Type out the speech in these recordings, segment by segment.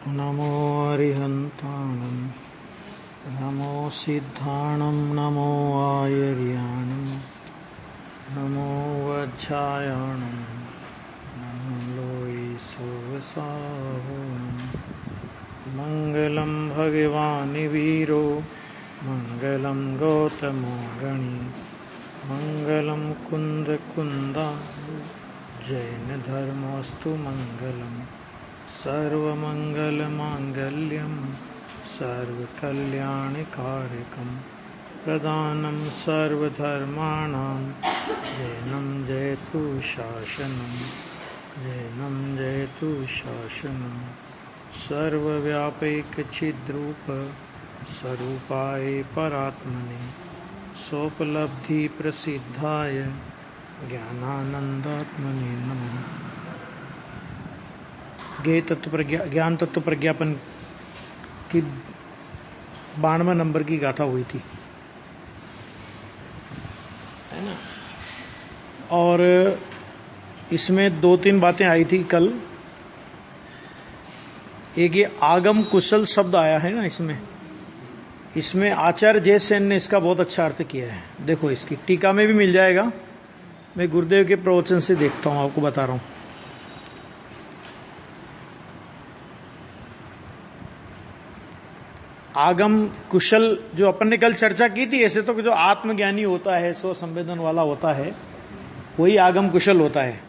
नमो अरिहन्ताणं नमो सिद्धाणं नमो आयर्याणं नमो वज्रायणं नमो लोई सोवसाहोनं मंगलं भगवान् वीरो मंगलं गौतमो गणी मंगलं कुंद जैन धर्मोस्तु मंगलम् सर्वमंगलमांगल्यं सर्वकल्याणकारकं प्रदानं सर्वधर्माणां जैनं जयतु शासनं जैनं जयतु शासनं सर्वव्यापैकचिद्रूप स्वरूपाय परात्मने सोपलब्धि प्रसिद्धाय ज्ञानानंदात्मने नमः। ज्ञान तत्व प्रज्ञापन की 92 नंबर की गाथा हुई थी, है ना। और इसमें 2-3 बातें आई थी कल। एक ये आगम कुशल शब्द आया है ना, इसमें आचार्य जयसेन ने इसका बहुत अच्छा अर्थ किया है। देखो, इसकी टीका में भी मिल जाएगा। मैं गुरुदेव के प्रवचन से देखता हूं, आपको बता रहा हूं। आगम कुशल जो अपन ने कल चर्चा की थी, ऐसे तो जो आत्मज्ञानी होता है, स्व संवेदन वाला होता है, वही आगम कुशल होता है।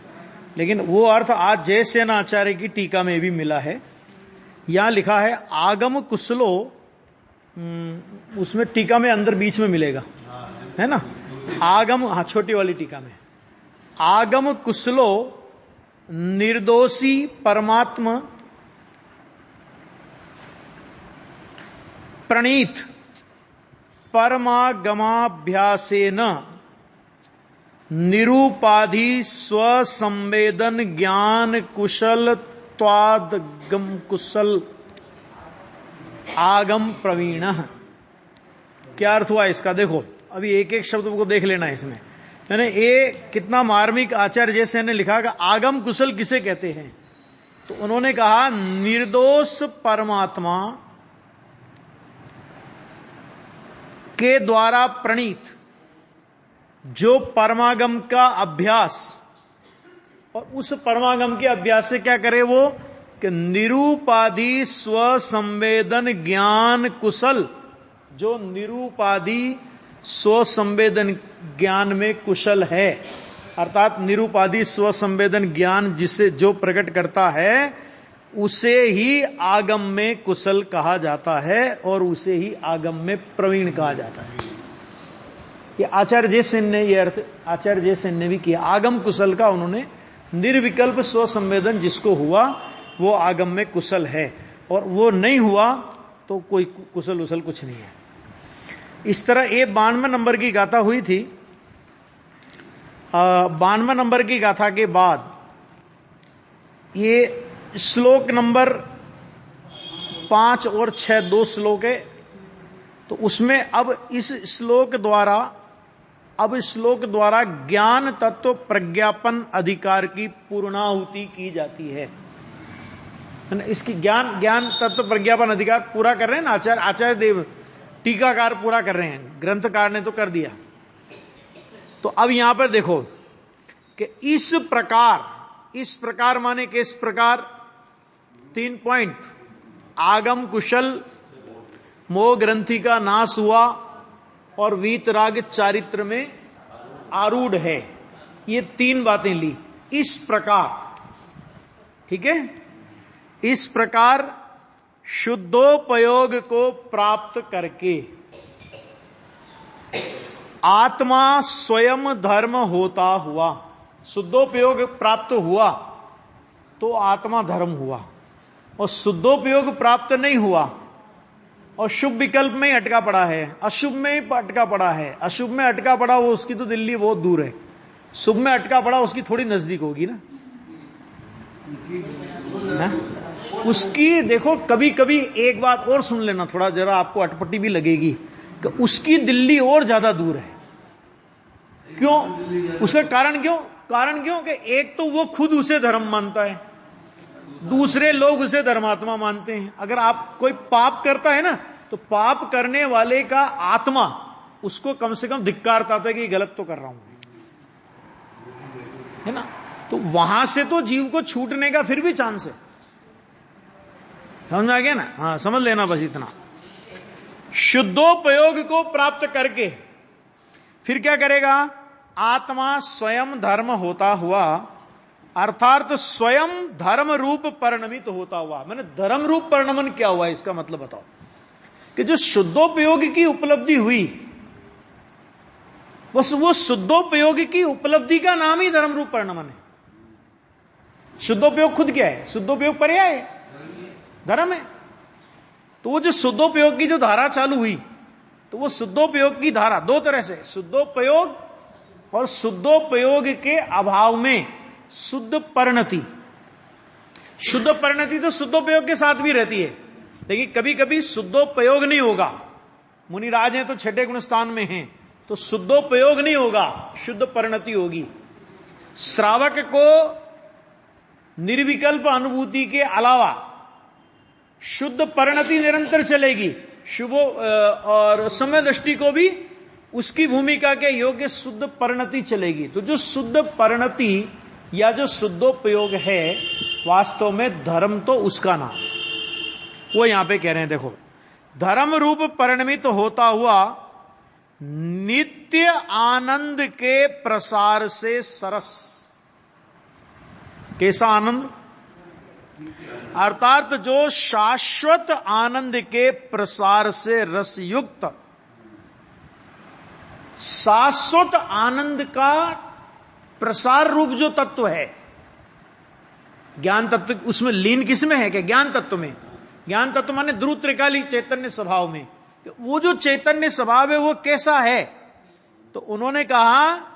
लेकिन वो अर्थ आज जयसेन आचार्य की टीका में भी मिला है। यहां लिखा है आगम कुशलो, उसमें टीका में अंदर बीच में मिलेगा, है ना। आगम, हाँ, छोटी वाली टीका में आगम कुशलो निर्दोषी परमात्मा प्रणीत परमागमाभ्यासेन निरूपाधि स्वसंवेदन ज्ञान कुशल त्वादगम कुशल आगम प्रवीण। क्या अर्थ हुआ इसका? देखो, अभी एक एक शब्द को देख लेना है इसमें। यानी ये कितना मार्मिक आचार्य जैसे ने लिखा कि आगम कुशल किसे कहते हैं। तो उन्होंने कहा निर्दोष परमात्मा के द्वारा प्रणीत जो परमागम का अभ्यास, और उस परमागम के अभ्यास से क्या करे वो कि निरूपाधि स्वसंवेदन ज्ञान कुशल, जो निरूपाधि स्वसंवेदन ज्ञान में कुशल है, अर्थात निरूपाधि स्वसंवेदन ज्ञान जिसे जो प्रकट करता है उसे ही आगम में कुशल कहा जाता है और उसे ही आगम में प्रवीण कहा जाता है। ये आचार्य जयसेन ने ये अर्थ आचार्य जयसेन ने भी किया। आगम कुशल का उन्होंने निर्विकल्प स्वसंवेदन जिसको हुआ वो आगम में कुशल है, और वो नहीं हुआ तो कोई कुशल उशल कुछ नहीं है। इस तरह ये 92 नंबर की गाथा हुई थी। 92 नंबर की गाथा के बाद ये श्लोक नंबर 5 और 6 2 श्लोक है। तो उसमें अब इस श्लोक द्वारा ज्ञान तत्व प्रज्ञापन अधिकार की पूर्णाहुति की जाती है। इसकी ज्ञान तत्व प्रज्ञापन अधिकार पूरा कर रहे हैं ना आचार्य देव, टीकाकार पूरा कर रहे हैं, ग्रंथकार ने तो कर दिया। तो अब यहां पर देखो कि इस प्रकार माने कि इस प्रकार 3 पॉइंट, आगम कुशल, मोह ग्रंथि का नाश हुआ और वीतराग चारित्र में आरूढ़ है। ये 3 बातें ली। इस प्रकार, ठीक है, इस प्रकार शुद्धोपयोग को प्राप्त करके आत्मा स्वयं धर्म होता हुआ, शुद्धोपयोग प्राप्त हुआ तो आत्मा धर्म हुआ, और शुद्धोपयोग प्राप्त नहीं हुआ और शुभ विकल्प में ही अटका पड़ा है, अशुभ में ही अटका पड़ा है। अशुभ में अटका पड़ा वो उसकी तो दिल्ली बहुत दूर है, शुभ में अटका पड़ा उसकी थोड़ी नजदीक होगी ना। उसकी देखो, कभी कभी एक बात और सुन लेना, थोड़ा जरा आपको अटपटी भी लगेगी कि उसकी दिल्ली और ज्यादा दूर है। क्यों? उसका कारण क्यों कि एक तो वो खुद उसे धर्म मानता है, दूसरे लोग उसे धर्मात्मा मानते हैं। अगर आप कोई पाप करता है ना, तो पाप करने वाले का आत्मा उसको कम से कम धिक्कारता था कि गलत तो कर रहा हूं, है ना। तो वहां से तो जीव को छूटने का फिर भी चांस है। समझ में आ गया ना? हाँ, समझ लेना बस इतना। शुद्धोपयोग को प्राप्त करके फिर क्या करेगा? आत्मा स्वयं धर्म होता हुआ, अर्थात स्वयं धर्म रूप परिणमित होता हुआ। मैंने धर्म रूप परिणमन क्या हुआ, इसका मतलब बताओ। कि जो शुद्धोपयोग की उपलब्धि हुई, बस वो शुद्धोपयोग की उपलब्धि का नाम ही धर्म रूप परिणमन है। शुद्धोपयोग खुद क्या है? शुद्धोपयोग पर्याय है, धर्म है। तो वो जो शुद्धोपयोग की जो धारा चालू हुई, तो वो शुद्धोपयोग की धारा दो तरह से, शुद्धोपयोग और शुद्धोपयोग के अभाव में शुद्ध परिणति। शुद्ध परिणति तो शुद्धोपयोग के साथ भी रहती है, लेकिन कभी कभी शुद्धोपयोग नहीं होगा। मुनिराज हैं तो छठे गुण स्थान में हैं, तो शुद्धोपयोग नहीं होगा, शुद्ध परिणति होगी। श्रावक को निर्विकल्प अनुभूति के अलावा शुद्ध परिणति निरंतर चलेगी। शुभ और समय दृष्टि को भी उसकी भूमिका के योग्य शुद्ध परिणति चलेगी। तो जो शुद्ध परिणति या जो शुद्धोपयोग है, वास्तव में धर्म तो उसका नाम, वो यहां पे कह रहे हैं। देखो, धर्म रूप परिणमित होता हुआ नित्य आनंद के प्रसार से सरस। कैसा आनंद? अर्थात जो शाश्वत आनंद के प्रसार से रसयुक्त, शाश्वत आनंद का प्रसार रूप जो तत्व है, ज्ञान तत्व, उसमें लीन किसमें है? कि ज्ञान तत्व में। ज्ञान तत्व माने ध्रुव त्रिकाली चैतन्य स्वभाव में। वो जो चैतन्य स्वभाव है वो कैसा है? तो उन्होंने कहा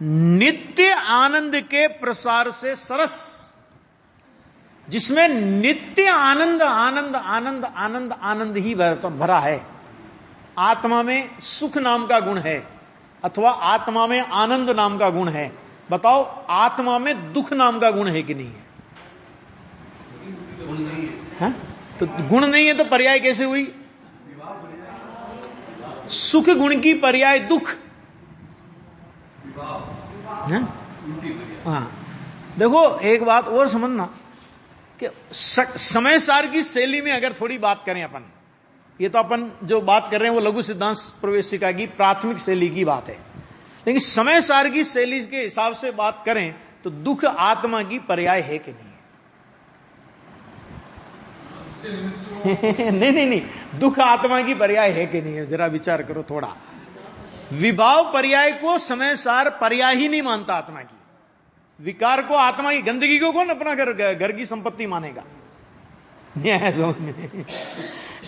नित्य आनंद के प्रसार से सरस, जिसमें नित्य आनंद आनंद आनंद आनंद आनंद ही भरा है। आत्मा में सुख नाम का गुण है, अथवा आत्मा में आनंद नाम का गुण है। बताओ, आत्मा में दुख नाम का गुण है कि नहीं है? है? तो गुण नहीं है तो पर्याय कैसे हुई? सुख गुण की पर्याय दुख है? हाँ, देखो एक बात और समझना कि समय सार की शैली में अगर थोड़ी बात करें अपन, ये तो अपन जो बात कर रहे हैं वो लघु सिद्धांत प्रवेशिका की प्राथमिक शैली की बात है, लेकिन समय सार की शैली के हिसाब से बात करें तो दुख आत्मा की पर्याय है कि नहीं? नहीं, दुख आत्मा की पर्याय है कि नहीं है? जरा विचार करो थोड़ा। विभाव पर्याय को समय सार पर्याय ही नहीं मानता आत्मा की। विकार को, आत्मा की गंदगी को कौन अपना घर की संपत्ति मानेगा? है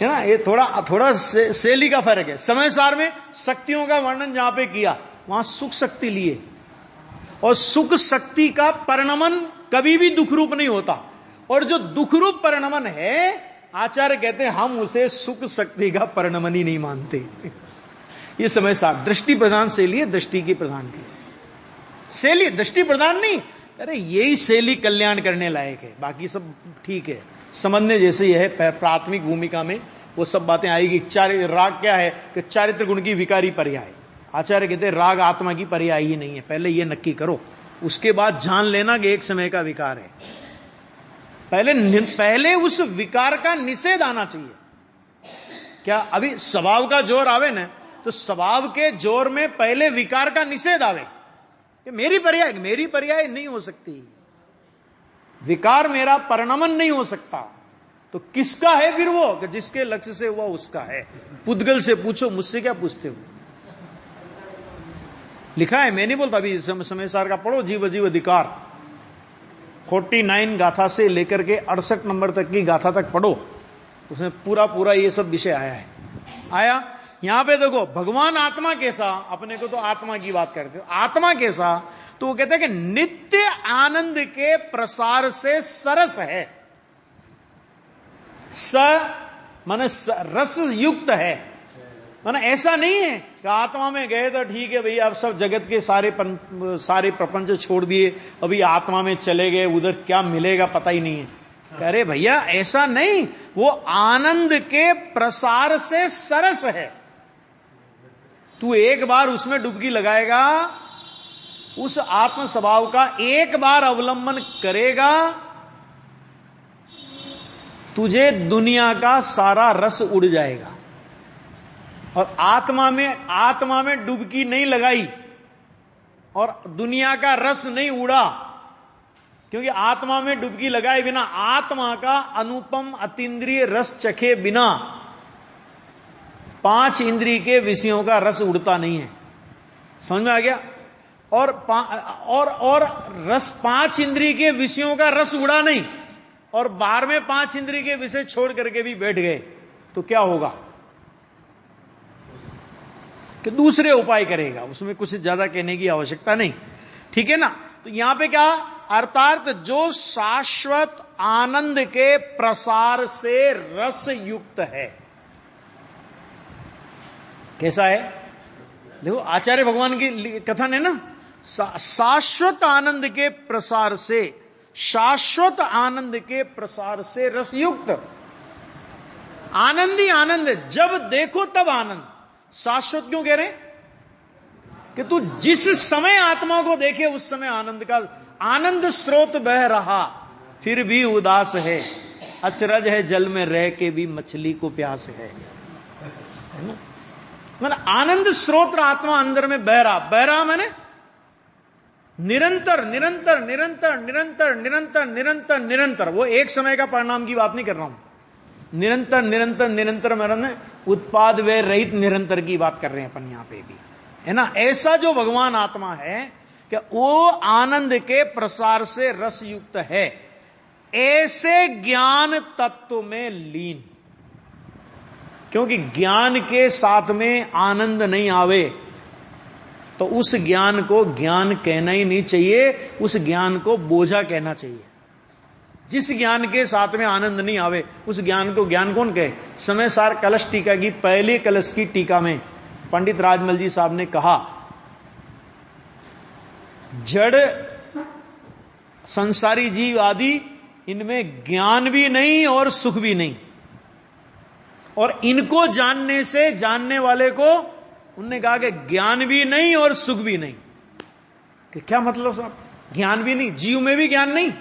ना? ये थोड़ा शैली का फर्क है। समय सार में शक्तियों का वर्णन जहां पे किया, वहां सुख शक्ति लिए, और सुख शक्ति का परिणमन कभी भी दुख रूप नहीं होता। और जो दुख रूप परिणमन है, आचार्य कहते हैं हम उसे सुख शक्ति का परिणमन ही नहीं मानते। ये समय सार दृष्टि प्रधान शैली है, दृष्टि की प्रधान की शैली, दृष्टि प्रधान नहीं। अरे यही शैली कल्याण करने लायक है, बाकी सब ठीक है, समझने जैसे ही है। प्राथमिक भूमिका में वो सब बातें आएगी। राग क्या है? कि चारित्र गुण की विकारी पर्याय। आचार्य कहते हैं राग आत्मा की पर्याय ही नहीं है, पहले ये नक्की करो, उसके बाद जान लेना कि एक समय का विकार है। पहले उस विकार का निषेध आना चाहिए। क्या अभी स्वभाव का जोर आवे ना, तो स्वभाव के जोर में पहले विकार का निषेध आवे कि मेरी पर्याय नहीं हो सकती, विकार मेरा परिणमन नहीं हो सकता। तो किसका है फिर वो? कि जिसके लक्ष्य से हुआ उसका है। पुद्गल से पूछो, मुझसे क्या पूछते हो? लिखा है, मैं नहीं बोलता, अभी समय सार का पढ़ो, जीव जीव अधिकार 49 गाथा से लेकर के 68 नंबर तक की गाथा तक पढ़ो, उसमें पूरा ये सब विषय आया। यहां पे देखो, भगवान आत्मा कैसा, अपने को तो आत्मा की बात करते हो, आत्मा कैसा? तो वो कहते हैं कि नित्य आनंद के प्रसार से सरस है। माने रस युक्त है, माने ऐसा नहीं है आत्मा में गए तो ठीक है भाई, अब सब जगत के सारे प्रपंच छोड़ दिए, अभी आत्मा में चले गए, उधर क्या मिलेगा पता ही नहीं है। कह रहे भैया ऐसा नहीं, वो आनंद के प्रसार से सरस है। तू एक बार उसमें डुबकी लगाएगा, उस आत्म स्वभाव का एक बार अवलंबन करेगा, तुझे दुनिया का सारा रस उड़ जाएगा। और आत्मा में डुबकी नहीं लगाई और दुनिया का रस नहीं उड़ा, क्योंकि आत्मा में डुबकी लगाए बिना, आत्मा का अनुपम अतीन्द्रिय रस चखे बिना 5 इंद्रिय के विषयों का रस उड़ता नहीं है। समझ में आ गया? और रस 5 इंद्रिय के विषयों का रस उड़ा नहीं, और 12वें 5 इंद्रिय के विषय छोड़ करके भी बैठ गए, तो क्या होगा कि दूसरे उपाय करेगा, उसमें कुछ ज्यादा कहने की आवश्यकता नहीं। ठीक है ना? तो यहां पे क्या अर्थात, जो शाश्वत आनंद के प्रसार से रस युक्त है। कैसा है? देखो आचार्य भगवान की कथन है ना, शाश्वत आनंद के प्रसार से, शाश्वत आनंद के प्रसार से रस युक्त। आनंद ही आनंद है, जब देखो तब आनंद। शाश्वत क्यों कह रहे हैं? कि तू जिस समय आत्मा को देखे उस समय आनंद का आनंद स्रोत बह रहा, फिर भी उदास है, अचरज है जल में रह के भी मछली को प्यास है ना? मैंने आनंद स्रोत आत्मा अंदर में बह रहा मैंने निरंतर निरंतर निरंतर निरंतर निरंतर निरंतर निरंतर। वो एक समय का परिणाम की बात नहीं कर रहा हूं, निरंतर निरंतर निरंतर मैंने उत्पाद व रहित निरंतर की बात कर रहे हैं अपन यहां पे भी, है ना? ऐसा जो भगवान आत्मा है कि वो आनंद के प्रसार से रस युक्त है, ऐसे ज्ञान तत्व में लीन। क्योंकि ज्ञान के साथ में आनंद नहीं आवे तो उस ज्ञान को ज्ञान कहना ही नहीं चाहिए, उस ज्ञान को बोझा कहना चाहिए। जिस ज्ञान के साथ में आनंद नहीं आवे उस ज्ञान को ज्ञान कौन कहे? समय सार कलश टीका की पहली कलश की टीका में पंडित राजमल जी साहब ने कहा, जड़ संसारी जीव आदि इनमें ज्ञान भी नहीं और सुख भी नहीं, और इनको जानने से जानने वाले को उनने कहा कि ज्ञान भी नहीं और सुख भी नहीं। कि क्या मतलब साहब? ज्ञान भी नहीं, जीव में भी ज्ञान नहीं,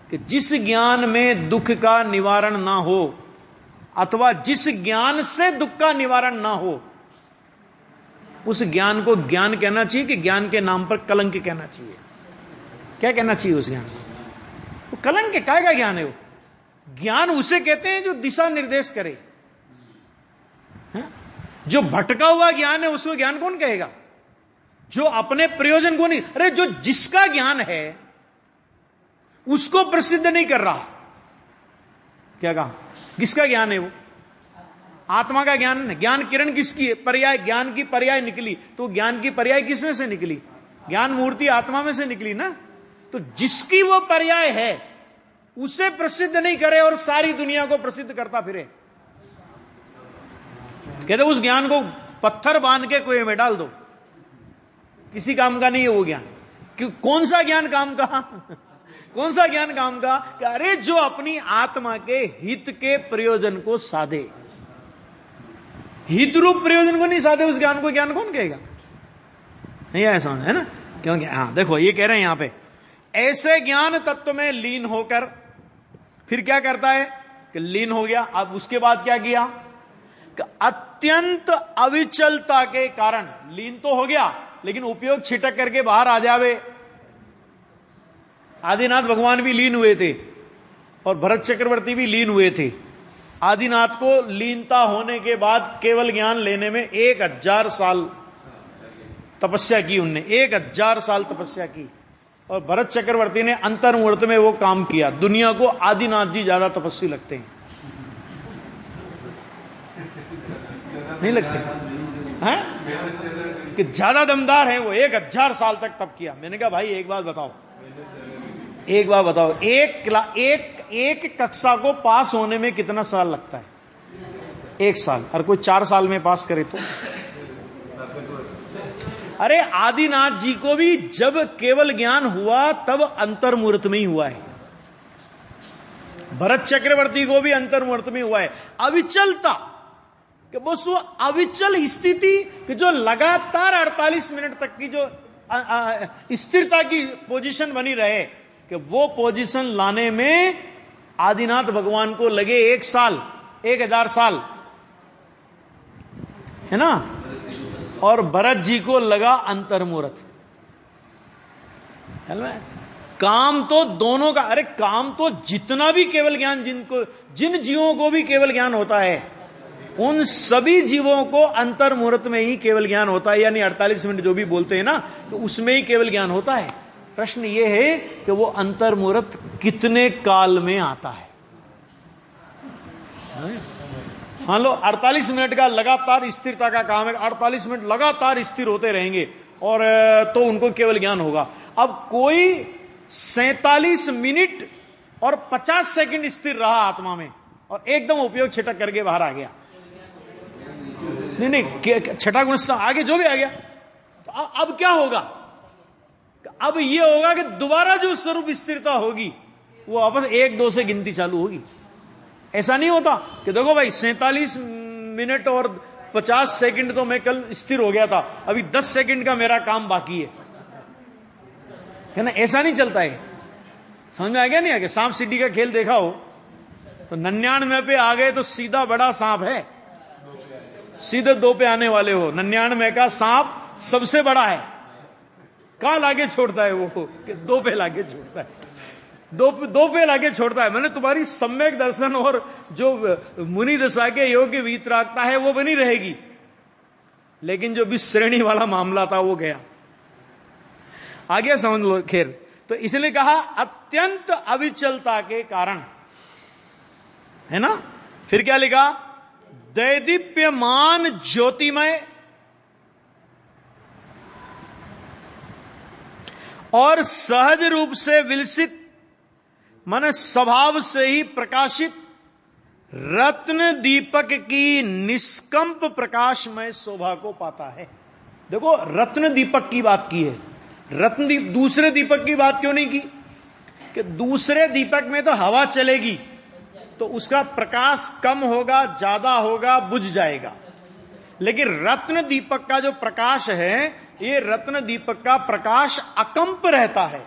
कि जिस ज्ञान में दुख का निवारण ना हो अथवा जिस ज्ञान से दुख का निवारण ना हो उस ज्ञान को ज्ञान कहना चाहिए कि ज्ञान के नाम पर कलंक कहना चाहिए? क्या कहना चाहिए उस ज्ञान को? वो कलंक है, काय का ज्ञान है वो? ज्ञान उसे कहते हैं जो दिशा निर्देश करे। जो भटका हुआ ज्ञान है उसको ज्ञान कौन कहेगा? जो अपने प्रयोजन को नहीं, अरे जो जिसका ज्ञान है उसको प्रसिद्ध नहीं कर रहा। क्या कहा? किसका ज्ञान है वो? आत्मा का ज्ञान है। ज्ञान किरण किसकी है? पर्याय, ज्ञान की पर्याय निकली, तो ज्ञान की पर्याय किसमें से निकली? ज्ञान मूर्ति आत्मा में से निकली ना। तो जिसकी वो पर्याय है उसे प्रसिद्ध नहीं करे और सारी दुनिया को प्रसिद्ध करता फिरे। कहते उस ज्ञान को पत्थर बांध के कुएं में डाल दो, किसी काम का नहीं है वो ज्ञान। क्यों? कौन सा ज्ञान काम का? कौन सा ज्ञान काम का? कि अरे जो अपनी आत्मा के हित के प्रयोजन को साधे, हित रूप प्रयोजन को नहीं साधे उस ज्ञान को ज्ञान कौन कहेगा? नहीं आया समझ, है ना? क्योंकि हाँ देखो ये कह रहे हैं यहां पे, ऐसे ज्ञान तत्व में लीन होकर फिर क्या करता है कि लीन हो गया। अब उसके बाद क्या किया कि अत्यंत अविचलता के कारण लीन तो हो गया लेकिन उपयोग छिटक करके बाहर आ जावे। आदिनाथ भगवान भी लीन हुए थे और भरत चक्रवर्ती भी लीन हुए थे। आदिनाथ को लीनता होने के बाद केवल ज्ञान लेने में 1000 साल तपस्या की उनने, 1000 साल तपस्या की। और भरत चक्रवर्ती ने अंतर्मुहूर्त में वो काम किया। दुनिया को आदिनाथ जी ज्यादा तपस्वी लगते हैं, नहीं लगते हैं? कि ज्यादा दमदार है वो, 1000 साल तक तप किया। मैंने कहा भाई एक बात बताओ, एक कक्षा को पास होने में कितना साल लगता है? 1 साल। और कोई 4 साल में पास करे तो अरे आदिनाथ जी को भी जब केवल ज्ञान हुआ तब अंतर्मुहूर्त में ही हुआ है। भरत चक्रवर्ती को भी अंतर्मुहूर्त में हुआ है। अविचलता कि बस वो अविचल स्थिति कि जो लगातार 48 मिनट तक की जो स्थिरता की पोजीशन बनी रहे, कि वो पोजीशन लाने में आदिनाथ भगवान को लगे 1 साल, 1000 साल, है ना, और भरत जी को लगा अंतर्मुहूर्त। काम तो दोनों का, अरे काम तो जितना भी केवल ज्ञान जिन जीवों को भी केवल ज्ञान होता है, उन सभी जीवों को अंतर्मुहूर्त में ही केवल ज्ञान होता है, यानी 48 मिनट जो भी बोलते हैं ना, तो उसमें ही केवल ज्ञान होता है। प्रश्न यह है कि वो अंतर्मुहूर्त कितने काल में आता है। मान लो 48 मिनट का लगातार स्थिरता का काम है, 48 मिनट लगातार स्थिर होते रहेंगे और तो उनको केवल ज्ञान होगा। अब कोई 47 मिनट और 50 सेकंड स्थिर रहा आत्मा में और एकदम उपयोग छिटक करके बाहर आ गया, नहीं छठा गुण आगे जो भी आ गया, तो अब क्या होगा? अब यह होगा कि दोबारा जो स्वरूप स्थिरता होगी वो वापस 1-2 से गिनती चालू होगी। ऐसा नहीं होता कि देखो भाई 47 मिनट और 50 सेकंड तो मैं कल स्थिर हो गया था, अभी 10 सेकंड का मेरा काम बाकी है ना, ऐसा नहीं चलता है। समझ में आ गया नहीं आ गया? सांप सीढ़ी का खेल देखा हो तो 99 पे आ गए तो सीधा बड़ा सांप है, सीधे 2 पे आने वाले हो, 99 का सांप सबसे बड़ा है, कहां लागे छोड़ता है वो? 2 पे लागे छोड़ता है, 2 पे लागे छोड़ता है। मैंने तुम्हारी सम्यक दर्शन और जो मुनि दशा के योग की वीतरागता है वो बनी रहेगी, लेकिन जो भी श्रेणी वाला मामला था वो गया। आ गया समझ लो। खैर, तो इसलिए कहा अत्यंत अविचलता के कारण, है ना। फिर क्या लिखा? दैदीप्यमान ज्योतिमय और सहज रूप से विलसित, मन स्वभाव से ही प्रकाशित रत्न दीपक की निष्कंप प्रकाशमय शोभा को पाता है। देखो, रत्न दीपक की बात की है, दूसरे दीपक की बात क्यों नहीं की? कि दूसरे दीपक में तो हवा चलेगी तो उसका प्रकाश कम होगा, ज्यादा होगा, बुझ जाएगा, लेकिन रत्न दीपक का जो प्रकाश है, ये रत्न दीपक का प्रकाश अकंप रहता है।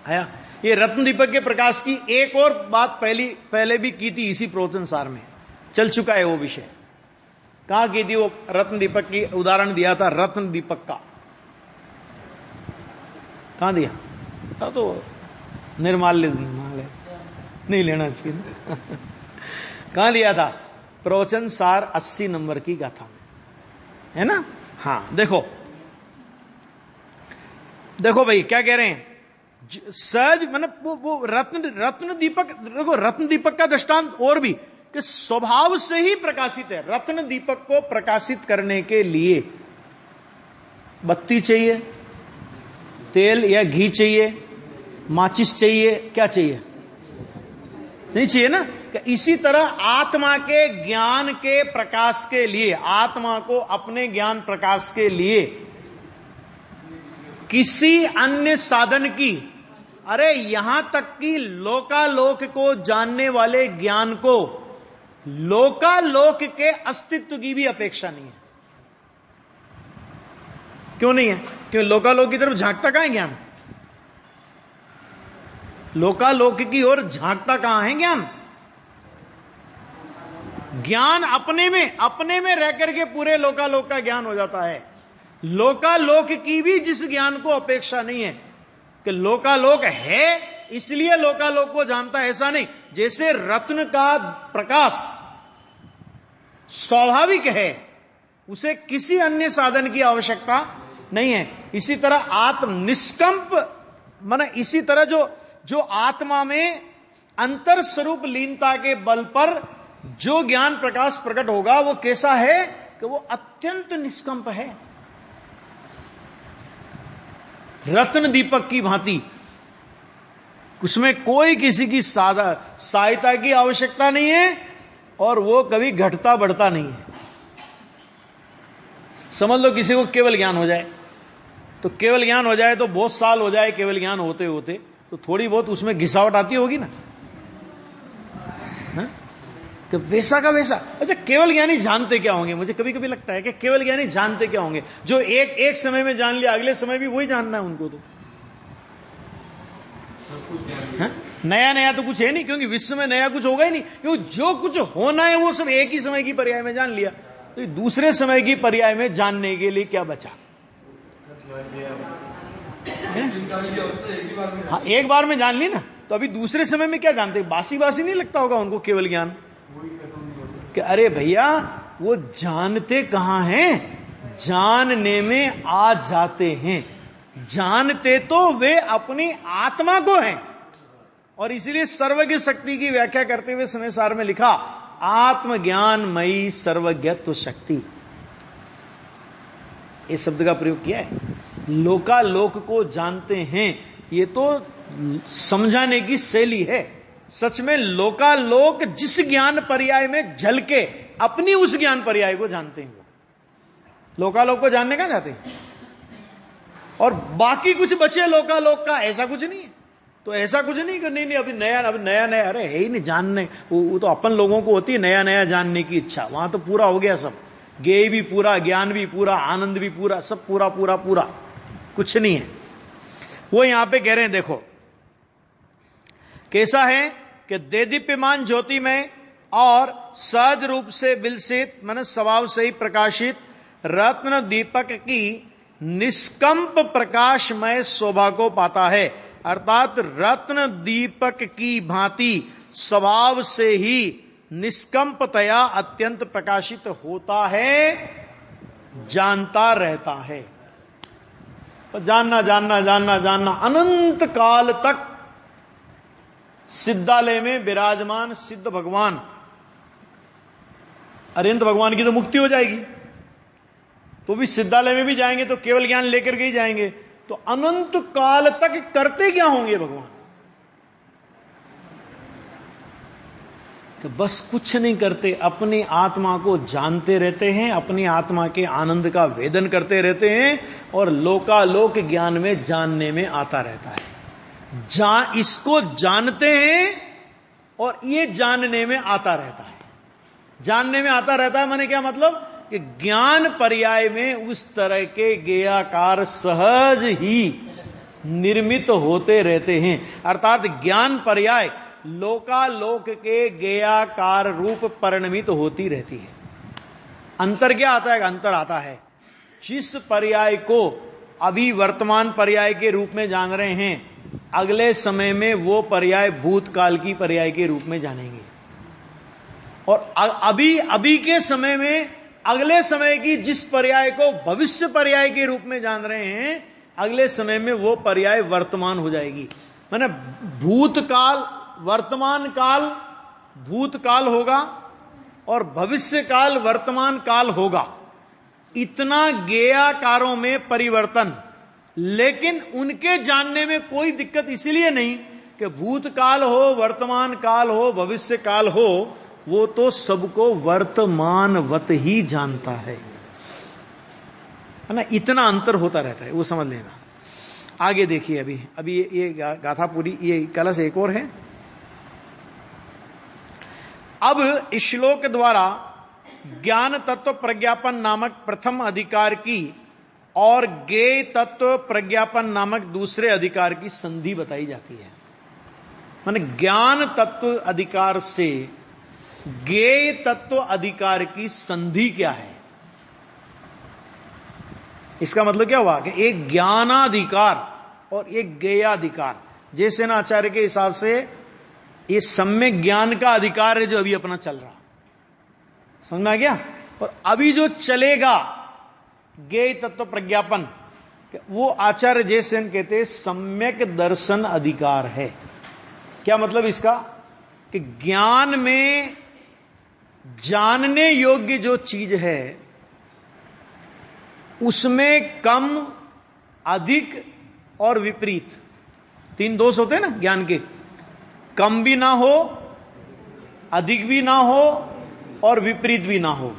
आया? ये रत्न दीपक के प्रकाश की एक और बात पहले भी की थी इसी प्रवचन सार में, चल चुका है वो विषय। कहां की थी वो? रत्न दीपक की उदाहरण दिया था, रत्न दीपक का कहां दिया था? तो निर्माल्य नहीं लेना चाहिए कहां लिया था? प्रवचन सार 80 नंबर की गाथा में, है ना। हाँ, देखो भाई क्या कह रहे हैं। सहज मतलब वो रत्न दीपक, देखो रत्न दीपक का दृष्टांत और भी कि स्वभाव से ही प्रकाशित है। रत्न दीपक को प्रकाशित करने के लिए बत्ती चाहिए, तेल या घी चाहिए, माचिस चाहिए, क्या चाहिए? नहीं चाहिए ना। कि इसी तरह आत्मा के ज्ञान के प्रकाश के लिए, आत्मा को अपने ज्ञान प्रकाश के लिए किसी अन्य साधन की, अरे यहां तक कि लोकालोक को जानने वाले ज्ञान को लोकालोक के अस्तित्व की भी अपेक्षा नहीं है। क्यों नहीं है? क्यों? लोकालोक की तरफ झांकता कहां है ज्ञान? लोकालोक की ओर झांकता कहां है ज्ञान? ज्ञान अपने में रह करके पूरे लोकालोक का ज्ञान हो जाता है। लोकालोक की भी जिस ज्ञान को अपेक्षा नहीं है कि लोकालोक है इसलिए लोकालोक को जानता है, ऐसा नहीं। जैसे रत्न का प्रकाश स्वाभाविक है, उसे किसी अन्य साधन की आवश्यकता नहीं है, इसी तरह आत्म निष्कंप माने इसी तरह जो आत्मा में अंतर स्वरूप लीनता के बल पर जो ज्ञान प्रकाश प्रकट होगा वो कैसा है? कि वो अत्यंत निष्कंप है, रत्न दीपक की भांति। उसमें कोई किसी की सहायता की आवश्यकता नहीं है और वो कभी घटता बढ़ता नहीं है। समझ लो किसी को केवल ज्ञान हो जाए, तो केवल ज्ञान हो जाए तो बहुत साल हो जाए केवल ज्ञान होते होते, तो थोड़ी बहुत उसमें घिसावट आती होगी ना, हा? कि वैसा का वैसा। अच्छा, केवल ज्ञानी जानते क्या होंगे? मुझे कभी कभी लगता है कि केवल ज्ञानी जानते क्या होंगे? जो एक समय में जान लिया, अगले समय भी वही जानना है उनको। तो नया नया तो कुछ है नहीं, क्योंकि विश्व में नया कुछ होगा ही नहीं, क्योंकि जो कुछ होना है वो सब एक ही समय की पर्याय में जान लिया, तो दूसरे समय की पर्याय में जानने के लिए क्या बचा? हाँ, एक बार में जान ली ना, तो अभी दूसरे समय में क्या जानते? बासी बासी नहीं लगता होगा उनको केवल ज्ञान कि अरे भैया वो जानते कहां हैं, जानने में आ जाते हैं। जानते तो वे अपनी आत्मा को हैं, और इसीलिए सर्वज्ञ शक्ति की व्याख्या करते हुए संसार में लिखा आत्मज्ञानमयी सर्वज्ञत्व शक्ति, इस शब्द का प्रयोग किया है। लोकालोक को जानते हैं, ये तो समझाने की शैली है। सच में लोकालोक जिस ज्ञान पर्याय में झलके अपनी उस ज्ञान पर्याय को जानते हैं, वो लोकालोक को जानने का जाते हैं, और बाकी कुछ बचे लोकालोक का, ऐसा कुछ नहीं है। तो ऐसा कुछ नहीं कि नहीं अभी नया नया, अरे है ही नहीं जानने, वो तो अपन लोगों को होती है नया नया जानने की इच्छा, वहां तो पूरा हो गया सब, ज्ञेय भी पूरा, ज्ञान भी पूरा, आनंद भी पूरा, सब पूरा पूरा पूरा, कुछ नहीं है। वो यहां पे कह रहे हैं, देखो कैसा है कि देदीप्यमान ज्योति में और सहज रूप से विलसित मन स्वभाव से ही प्रकाशित रत्न दीपक की निष्कंप प्रकाशमय शोभा को पाता है। अर्थात रत्न दीपक की भांति स्वभाव से ही निष्कंपतया अत्यंत प्रकाशित होता है, जानता रहता है। तो जानना जानना जानना जानना, अनंत काल तक सिद्धालय में विराजमान सिद्ध भगवान, अरिहंत भगवान की तो मुक्ति हो जाएगी, तो भी सिद्धालय में भी जाएंगे तो केवल ज्ञान लेकर के ही जाएंगे, तो अनंत काल तक करते क्या होंगे भगवान? तो बस कुछ नहीं करते, अपनी आत्मा को जानते रहते हैं, अपनी आत्मा के आनंद का वेदन करते रहते हैं, और लोकालोक ज्ञान में जानने में आता रहता है। इसको जानते हैं और ये जानने में आता रहता है। जानने में आता रहता है माने क्या मतलब? कि ज्ञान पर्याय में उस तरह के ज्ञेयाकार सहज ही निर्मित होते रहते हैं। अर्थात ज्ञान पर्याय लोकालोक के ज्ञेयाकार रूप परिणमित होती रहती है। अंतर क्या आता है? अंतर आता है जिस पर्याय को अभी वर्तमान पर्याय के रूप में जान रहे हैं, अगले समय में वो पर्याय भूतकाल की पर्याय के रूप में जानेंगे, और अभी के समय में अगले समय की जिस पर्याय को भविष्य पर्याय के रूप में जान रहे हैं, अगले समय में वो पर्याय वर्तमान हो जाएगी। माने भूतकाल, वर्तमान काल भूतकाल होगा और भविष्य काल वर्तमान काल होगा। इतना ज्ञेयाकारों में परिवर्तन, लेकिन उनके जानने में कोई दिक्कत इसलिए नहीं कि भूतकाल हो, वर्तमान काल हो, भविष्य काल हो, वो तो सबको वर्तमानवत ही जानता है ना। इतना अंतर होता रहता है, वो समझ लेना। आगे देखिए, अभी ये गाथा पूरी, ये कलश एक और है। अब इस श्लोक द्वारा ज्ञान तत्व प्रज्ञापन नामक प्रथम अधिकार की और ज्ञेय तत्व प्रज्ञापन नामक दूसरे अधिकार की संधि बताई जाती है। माने ज्ञान तत्व अधिकार से ज्ञेय तत्व अधिकार की संधि क्या है? इसका मतलब क्या हुआ कि एक ज्ञानाधिकार और एक ज्ञेयाधिकार, जैसे ना आचार्य के हिसाब से ये सम्यक ज्ञान का अधिकार है जो अभी अपना चल रहा, समझना क्या? और अभी जो चलेगा ज्ञेय तत्व प्रज्ञापन, वो आचार्य जयसेन कहते हैं सम्यक दर्शन अधिकार है। क्या मतलब इसका? कि ज्ञान में जानने योग्य जो चीज है उसमें कम, अधिक और विपरीत, तीन दोष होते हैं ना ज्ञान के। कम भी ना हो, अधिक भी ना हो और विपरीत भी ना हो।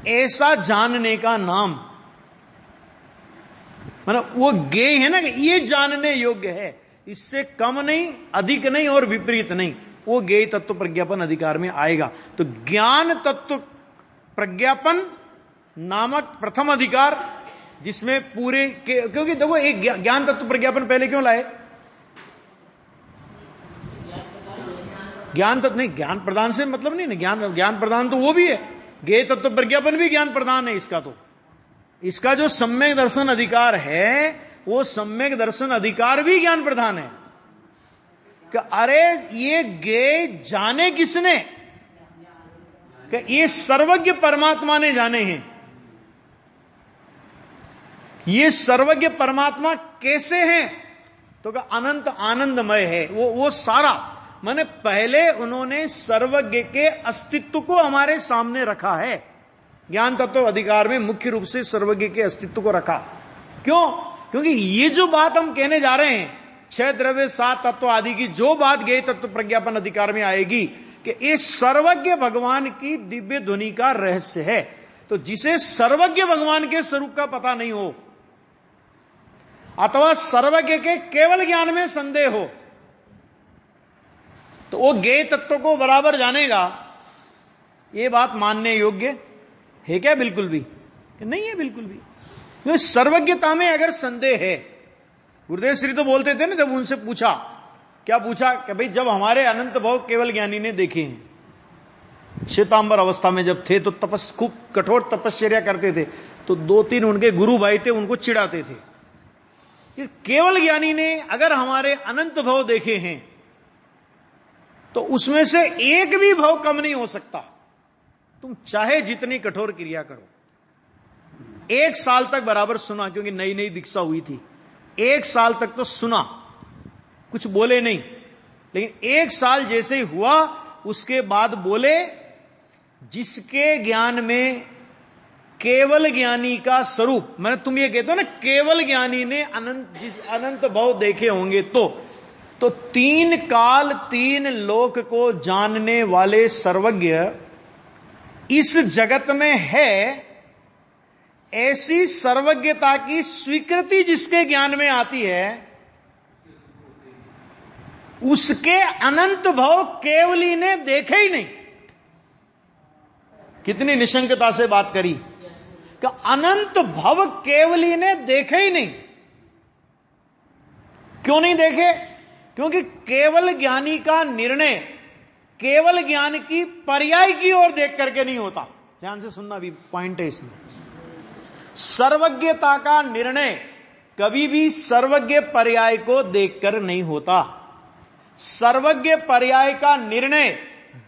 ऐसा जानने का नाम, मतलब वो ज्ञेय है ना, कि ये जानने योग्य है, इससे कम नहीं, अधिक नहीं और विपरीत नहीं, वो ज्ञेय तत्व प्रज्ञापन अधिकार में आएगा। तो ज्ञान तत्व प्रज्ञापन नामक प्रथम अधिकार, जिसमें पूरे क्योंकि देखो एक ज्ञान तत्व प्रज्ञापन पहले क्यों लाए? ज्ञान तत्व नहीं, ज्ञान प्रदान से मतलब नहीं ना, ज्ञान प्रदान तो वो भी है, ज्ञेय तत्व प्रज्ञापन भी ज्ञान प्रदान है इसका। तो इसका जो सम्यक दर्शन अधिकार है, वो सम्यक दर्शन अधिकार भी ज्ञान प्रदान है। कि अरे ये ज्ञेय जाने किसने? कि ये सर्वज्ञ परमात्मा ने जाने हैं। ये सर्वज्ञ परमात्मा कैसे हैं? तो कि अनंत आनंदमय है वो सारा। माने पहले उन्होंने सर्वज्ञ के अस्तित्व को हमारे सामने रखा है। ज्ञान तत्व अधिकार में मुख्य रूप से सर्वज्ञ के अस्तित्व को रखा। क्यों? क्योंकि ये जो बात हम कहने जा रहे हैं, 6 द्रव्य 7 तत्व आदि की जो बात ज्ञेय तत्व प्रज्ञापन अधिकार में आएगी, कि इस सर्वज्ञ भगवान की दिव्य ध्वनि का रहस्य है। तो जिसे सर्वज्ञ भगवान के स्वरूप का पता नहीं हो, अथवा सर्वज्ञ के केवल ज्ञान में संदेह हो, तो वो ज्ञेय तत्व को बराबर जानेगा। ये बात मानने योग्य है क्या? बिल्कुल भी नहीं है, बिल्कुल भी। तो सर्वज्ञता में अगर संदेह है, गुरुदेव श्री तो बोलते थे ना, जब उनसे पूछा, क्या पूछा? कि भाई जब हमारे अनंत भाव केवल ज्ञानी ने देखे हैं, श्वेतांबर अवस्था में जब थे, तो खूब कठोर तपश्चर्या करते थे, तो 2-3 उनके गुरु भाई थे, उनको चिढ़ाते थे। केवल ज्ञानी ने अगर हमारे अनंत भाव देखे हैं, तो उसमें से एक भी भाव कम नहीं हो सकता, तुम चाहे जितनी कठोर क्रिया करो। 1 साल तक बराबर सुना, क्योंकि नई नई दीक्षा हुई थी। 1 साल तक तो सुना, कुछ बोले नहीं, लेकिन 1 साल जैसे ही हुआ, उसके बाद बोले, जिसके ज्ञान में केवल ज्ञानी का स्वरूप, मैंने तुम ये कहते हो ना, केवल ज्ञानी ने अनंत भाव देखे होंगे, तो 3 काल 3 लोक को जानने वाले सर्वज्ञ इस जगत में है। ऐसी सर्वज्ञता की स्वीकृति जिसके ज्ञान में आती है, उसके अनंत भाव केवली ने देखे ही नहीं। कितनी निशंकता से बात करी कि अनंत भव केवली ने देखे ही नहीं। क्यों नहीं देखे? क्योंकि केवल ज्ञानी का निर्णय केवल ज्ञान की पर्याय की ओर देख करके नहीं होता। ध्यान से सुनना, भी पॉइंट है इसमें। सर्वज्ञता का निर्णय कभी भी सर्वज्ञ पर्याय को देखकर नहीं होता। सर्वज्ञ पर्याय का निर्णय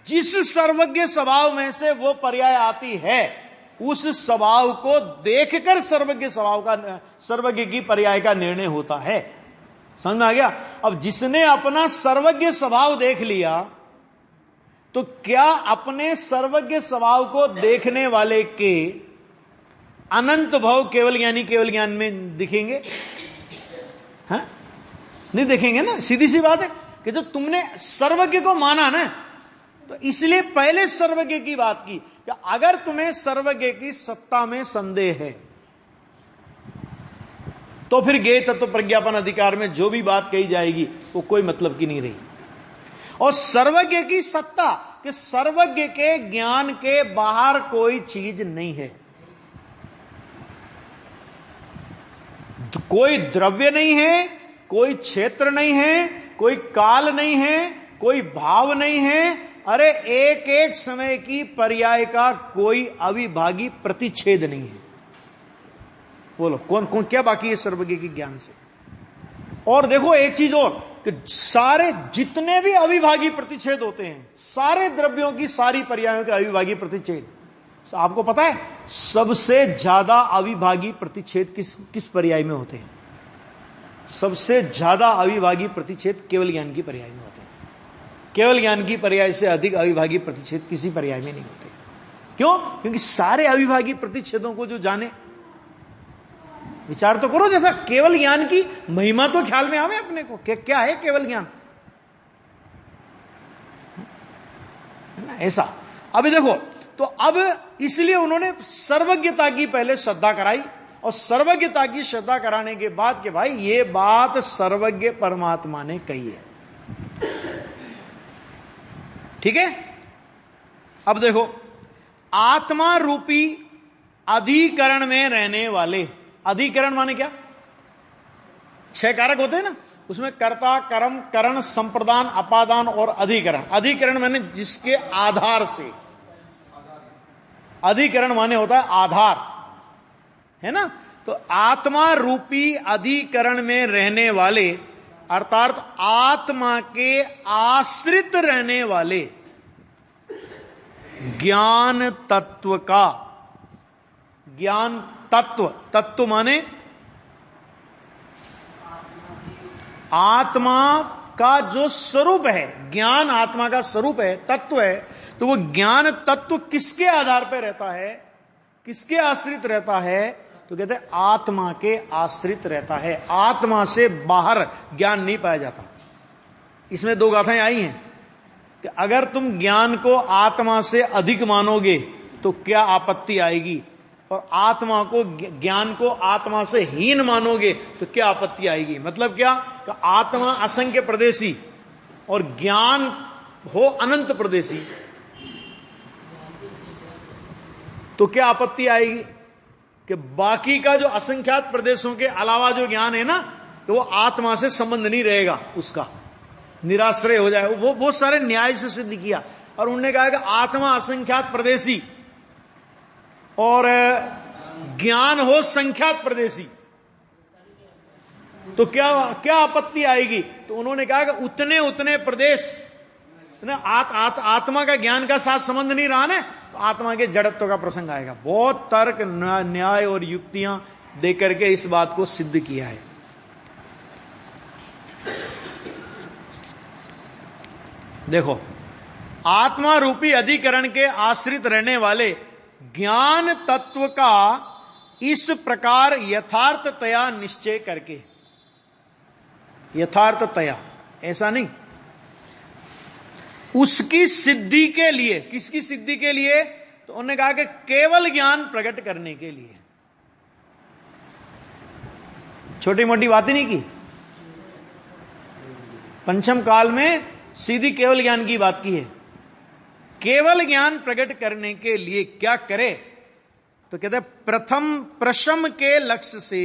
जिस सर्वज्ञ स्वभाव में से वो पर्याय आती है, उस स्वभाव को देखकर सर्वज्ञ की पर्याय का निर्णय होता है। समझ में आ गया? अब जिसने अपना सर्वज्ञ स्वभाव देख लिया, तो क्या अपने सर्वज्ञ स्वभाव को देखने वाले के अनंत भाव केवल ज्ञान में दिखेंगे? हाँ? नहीं दिखेंगे ना। सीधी सी बात है कि जब तुमने सर्वज्ञ को माना ना, तो इसलिए पहले सर्वज्ञ की बात की कि अगर तुम्हें सर्वज्ञ की सत्ता में संदेह है, तो फिर ज्ञेय तत्व प्रज्ञापन अधिकार में जो भी बात कही जाएगी वो कोई मतलब की नहीं रही। और सर्वज्ञ की सत्ता, कि सर्वज्ञ के ज्ञान के बाहर कोई चीज नहीं है। कोई द्रव्य नहीं है, कोई क्षेत्र नहीं है, कोई काल नहीं है, कोई भाव नहीं है। अरे एक एक समय की पर्याय का कोई अविभागी प्रतिच्छेद नहीं है। बोलो कौन क्या बाकी है सर्वज्ञ के ज्ञान से? और देखो एक चीज और, कि सारे जितने भी अविभागी प्रतिच्छेद होते हैं, सारे द्रव्यों की सारी पर्यायों के अविभागी प्रतिच्छेद, आपको पता है सबसे ज्यादा अविभागी प्रतिच्छेद किस पर्याय में होते हैं? सबसे ज्यादा अविभागी प्रतिच्छेद केवल ज्ञान की पर्याय में होते हैं। केवल ज्ञान की पर्याय से अधिक अविभागी प्रतिच्छेद किसी पर्याय में नहीं होते। क्यों? क्योंकि सारे अविभागी प्रतिच्छेदों को जो जाने, विचार तो करो, जैसा केवल ज्ञान की महिमा तो ख्याल में आवे अपने को। क्या है केवल ज्ञान? ऐसा। अभी देखो, तो अब इसलिए उन्होंने सर्वज्ञता की पहले श्रद्धा कराई, और सर्वज्ञता की श्रद्धा कराने के बाद कि भाई ये बात सर्वज्ञ परमात्मा ने कही है। ठीक है। अब देखो, आत्मा रूपी अधिकरण में रहने वाले, अधिकरण माने क्या? 6 कारक होते हैं ना, उसमें कर्ता, कर्म, करण, संप्रदान, अपादान और अधिकरण। अधिकरण माने जिसके आधार से, अधिकरण माने होता है आधार, है ना। तो आत्मा रूपी अधिकरण में रहने वाले अर्थात आत्मा के आश्रित रहने वाले ज्ञान तत्व का, ज्ञान तत्व, तत्व माने आत्मा का जो स्वरूप है, ज्ञान आत्मा का स्वरूप है, तत्व है। तो वो ज्ञान तत्व किसके आधार पर रहता है, किसके आश्रित रहता है? तो कहते हैं आत्मा के आश्रित रहता है। आत्मा से बाहर ज्ञान नहीं पाया जाता। इसमें 2 गाथाएं आई हैं कि अगर तुम ज्ञान को आत्मा से अधिक मानोगे तो क्या आपत्ति आएगी, और आत्मा को, ज्ञान को आत्मा से हीन मानोगे तो क्या आपत्ति आएगी। मतलब क्या कि आत्मा असंख्य प्रदेशी और ज्ञान हो अनंत प्रदेशी, तो क्या आपत्ति आएगी कि बाकी का जो असंख्यात प्रदेशों के अलावा जो ज्ञान है ना, तो वो आत्मा से संबंध नहीं रहेगा, उसका निराश्रय हो जाए। वो बहुत सारे न्याय से सिद्ध किया, और उन्होंने कहा कि आत्मा असंख्यात प्रदेशी और ज्ञान हो संख्यात प्रदेशी, तो क्या क्या आपत्ति आएगी। तो उन्होंने कहा कि उतने उतने प्रदेश आत्मा का ज्ञान का साथ संबंध नहीं रहा ना, तो आत्मा के जड़त्व का प्रसंग आएगा। बहुत तर्क, न्याय और युक्तियां देकर के इस बात को सिद्ध किया है। देखो, आत्मा रूपी अधिकरण के आश्रित रहने वाले ज्ञान तत्व का इस प्रकार यथार्थतया निश्चय करके, यथार्थतया ऐसा नहीं, उसकी सिद्धि के लिए, किसकी सिद्धि के लिए? तो उन्होंने कहा कि केवल ज्ञान प्रकट करने के लिए। छोटी मोटी बातें नहीं की, पंचम काल में सीधी केवल ज्ञान की बात की है। केवल ज्ञान प्रकट करने के लिए क्या करे? तो कहते हैं प्रथम प्रशम के लक्ष्य से,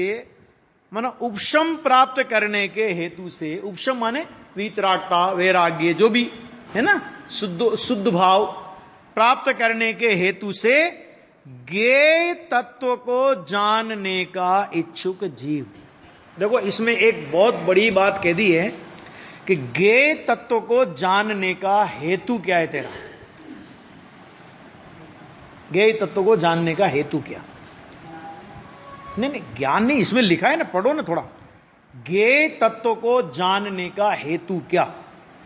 माना उपशम प्राप्त करने के हेतु से, उपशम माने वीतरागता, वैराग्य, जो भी है ना, शुद्ध भाव प्राप्त करने के हेतु से ज्ञेय तत्व को जानने का इच्छुक जीव। देखो, इसमें एक बहुत बड़ी बात कह दी है कि ज्ञेय तत्व को जानने का हेतु क्या है तेरा। ज्ञेय तत्व को जानने का हेतु क्या? नहीं, ज्ञान नहीं, इसमें लिखा है ना, पढ़ो ना थोड़ा। ज्ञेय तत्व को जानने का हेतु क्या?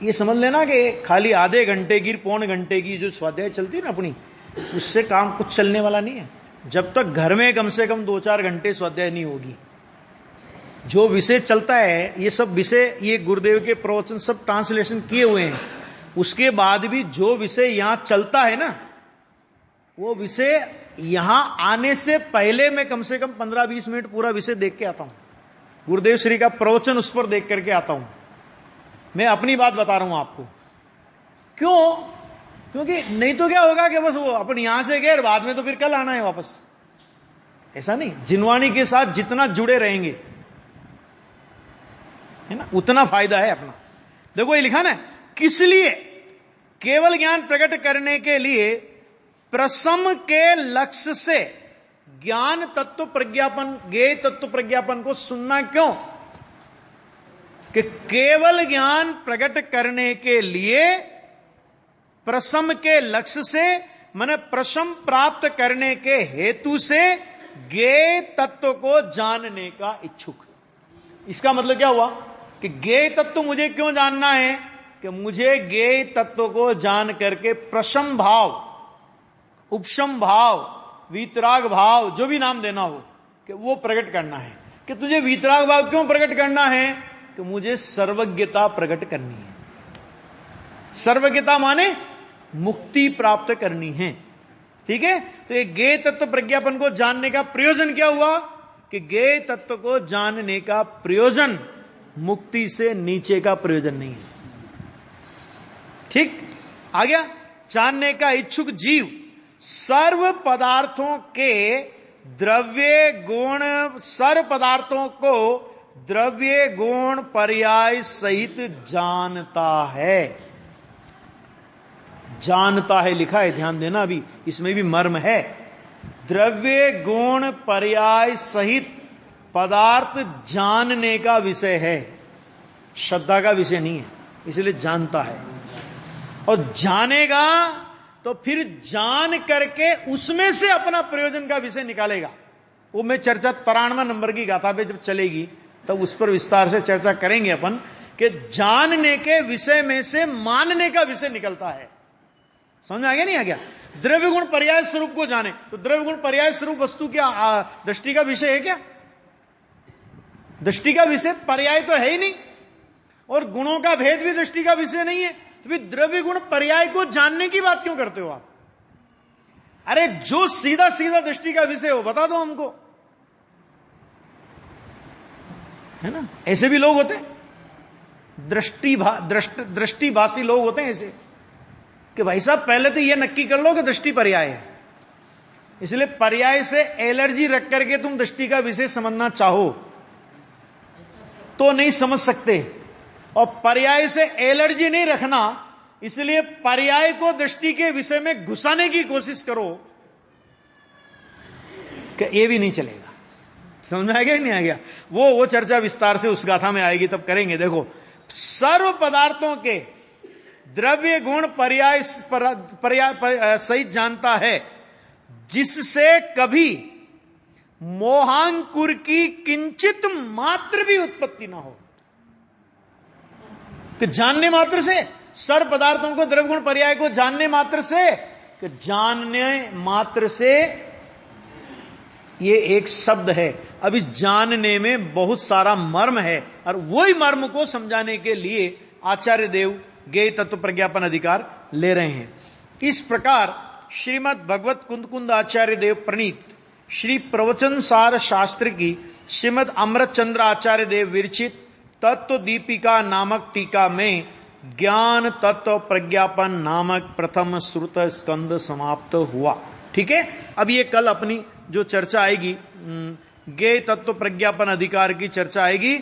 ये समझ लेना कि खाली आधे घंटे की, पौन घंटे की जो स्वाध्याय चलती है ना अपनी, उससे काम कुछ चलने वाला नहीं है। जब तक घर में कम से कम 2-4 घंटे स्वाध्याय नहीं होगी, जो विषय चलता है, ये सब विषय, ये गुरुदेव के प्रवचन सब ट्रांसलेशन किए हुए हैं, उसके बाद भी जो विषय यहां चलता है ना, वो विषय यहां आने से पहले मैं कम से कम 15-20 मिनट पूरा विषय देख के आता हूं। गुरुदेव श्री का प्रवचन उस पर देख करके आता हूं। मैं अपनी बात बता रहा हूं आपको। क्यों? क्योंकि नहीं तो क्या होगा कि बस वो अपन यहां से गए, बाद में तो फिर कल आना है वापस। ऐसा नहीं, जिनवाणी के साथ जितना जुड़े रहेंगे, है ना, उतना फायदा है अपना। देखो ये लिखा ना, किस लिए? केवल ज्ञान प्रकट करने के लिए प्रसम के लक्ष्य से ज्ञान तत्व प्रज्ञापन, ज्ञेय तत्व प्रज्ञापन को सुनना क्यों? कि केवल ज्ञान प्रकट करने के लिए प्रसम के लक्ष्य से, माने प्रसम प्राप्त करने के हेतु से ज्ञेय तत्व को जानने का इच्छुक। इसका मतलब क्या हुआ कि ज्ञेय तत्व मुझे क्यों जानना है? कि मुझे ज्ञेय तत्व को जान करके प्रशम भाव, उपशम भाव, वीतराग भाव, जो भी नाम देना हो, कि वो प्रकट करना है। कि तुझे वीतराग भाव क्यों प्रकट करना है? कि मुझे सर्वज्ञता प्रकट करनी है। सर्वज्ञता माने मुक्ति प्राप्त करनी है। ठीक है। तो ये ज्ञेय तत्व प्रज्ञापन को जानने का प्रयोजन क्या हुआ कि ज्ञेय तत्व को जानने का प्रयोजन मुक्ति से नीचे का प्रयोजन नहीं है। ठीक, आ गया। जानने का इच्छुक जीव सर्व पदार्थों के द्रव्य गुण, सर्व पदार्थों को द्रव्य गुण पर्याय सहित जानता है। जानता है लिखा है, ध्यान देना, अभी इसमें भी मर्म है। द्रव्य गुण पर्याय सहित पदार्थ जानने का विषय है, श्रद्धा का विषय नहीं है, इसलिए जानता है। और जानेगा तो फिर जान करके उसमें से अपना प्रयोजन का विषय निकालेगा। वो मैं चर्चा 93 नंबर की गाथा पे जब चलेगी तब उस पर विस्तार से चर्चा करेंगे अपन कि जानने के विषय में से मानने का विषय निकलता है। समझ आ गया नहीं आ गया? द्रव्य गुण पर्याय स्वरूप को जाने, तो द्रव्य गुण पर्याय स्वरूप वस्तु क्या दृष्टि का विषय है क्या? दृष्टि का विषय पर्याय तो है ही नहीं, और गुणों का भेद भी दृष्टि का विषय नहीं है। तो फिर द्रव्य गुण पर्याय को जानने की बात क्यों करते हो आप? अरे जो सीधा सीधा दृष्टि का विषय हो बता दो हमको, है ना? ऐसे भी लोग होते हैं, दृष्टिभाषी लोग होते हैं ऐसे कि भाई साहब पहले तो यह नक्की कर लो कि दृष्टि पर्याय है, इसलिए पर्याय से एलर्जी रख करके तुम दृष्टि का विषय समझना चाहो तो नहीं समझ सकते, और पर्याय से एलर्जी नहीं रखना इसलिए पर्याय को दृष्टि के विषय में घुसाने की कोशिश करो कि ये भी नहीं चलेगा। समझ में आ गया नहीं आ गया? वो चर्चा विस्तार से उस गाथा में आएगी, तब करेंगे। देखो, सर्व पदार्थों के द्रव्य गुण पर्याय सहित जानता है, जिससे कभी मोहांकुर की किंचित मात्र भी उत्पत्ति ना हो। कि जानने मात्र से, सर्व पदार्थों को द्रव्य गुण पर्याय को जानने मात्र से, कि जानने मात्र से ये एक शब्द है। अब इस जानने में बहुत सारा मर्म है, और वही मर्म को समझाने के लिए आचार्य देव ज्ञेय तत्व प्रज्ञापन अधिकार ले रहे हैं। इस प्रकार श्रीमद् भगवत कुंद कुंद आचार्य देव प्रणीत श्री प्रवचन सार शास्त्र की श्रीमद् अमृत चंद्र आचार्य देव विरचित तत्व दीपिका नामक टीका में ज्ञान तत्व प्रज्ञापन नामक प्रथम श्रुत स्कंद समाप्त हुआ। ठीक है, अब ये कल अपनी जो चर्चा आएगी ज्ञेय तत्व प्रज्ञापन अधिकार की चर्चा आएगी,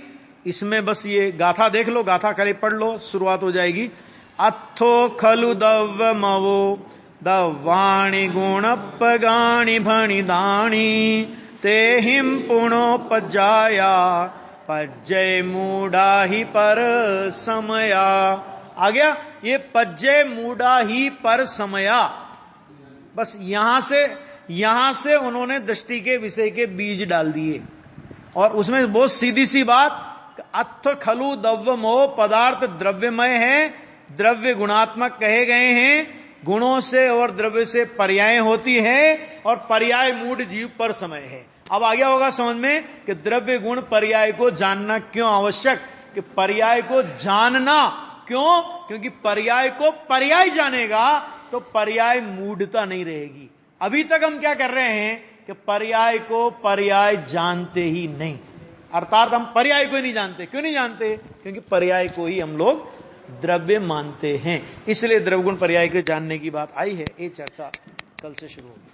इसमें बस ये गाथा देख लो, गाथा करे पढ़ लो, शुरुआत हो जाएगी। अथो खलु दव्वमवो दव्वाणि गुणपगाणि भणिदाणि ते हिम पुणोपजाया पज्जय मूढ़ा ही पर समया। आ गया ये पज्जय मूढ़ा ही पर समया। बस यहां से उन्होंने दृष्टि के विषय के बीज डाल दिए, और उसमें बहुत सीधी सी बात, अथ खलु दव्वमो, पदार्थ द्रव्यमय है, द्रव्य गुणात्मक कहे गए हैं, गुणों से और द्रव्य से पर्याय होती है, और पर्याय मूढ़ जीव पर समय है। अब आ गया होगा समझ में कि द्रव्य गुण पर्याय को जानना क्यों आवश्यक, कि पर्याय को जानना क्यों, क्योंकि पर्याय को पर्याय जानेगा तो पर्याय मूढ़ता नहीं रहेगी। अभी तक हम क्या कर रहे हैं कि पर्याय को पर्याय जानते ही नहीं, अर्थात हम पर्याय को ही नहीं जानते। क्यों नहीं जानते? क्योंकि पर्याय को ही हम लोग द्रव्य मानते हैं, इसलिए द्रव्य गुण पर्याय को जानने की बात आई है। ये चर्चा कल से शुरू होगी।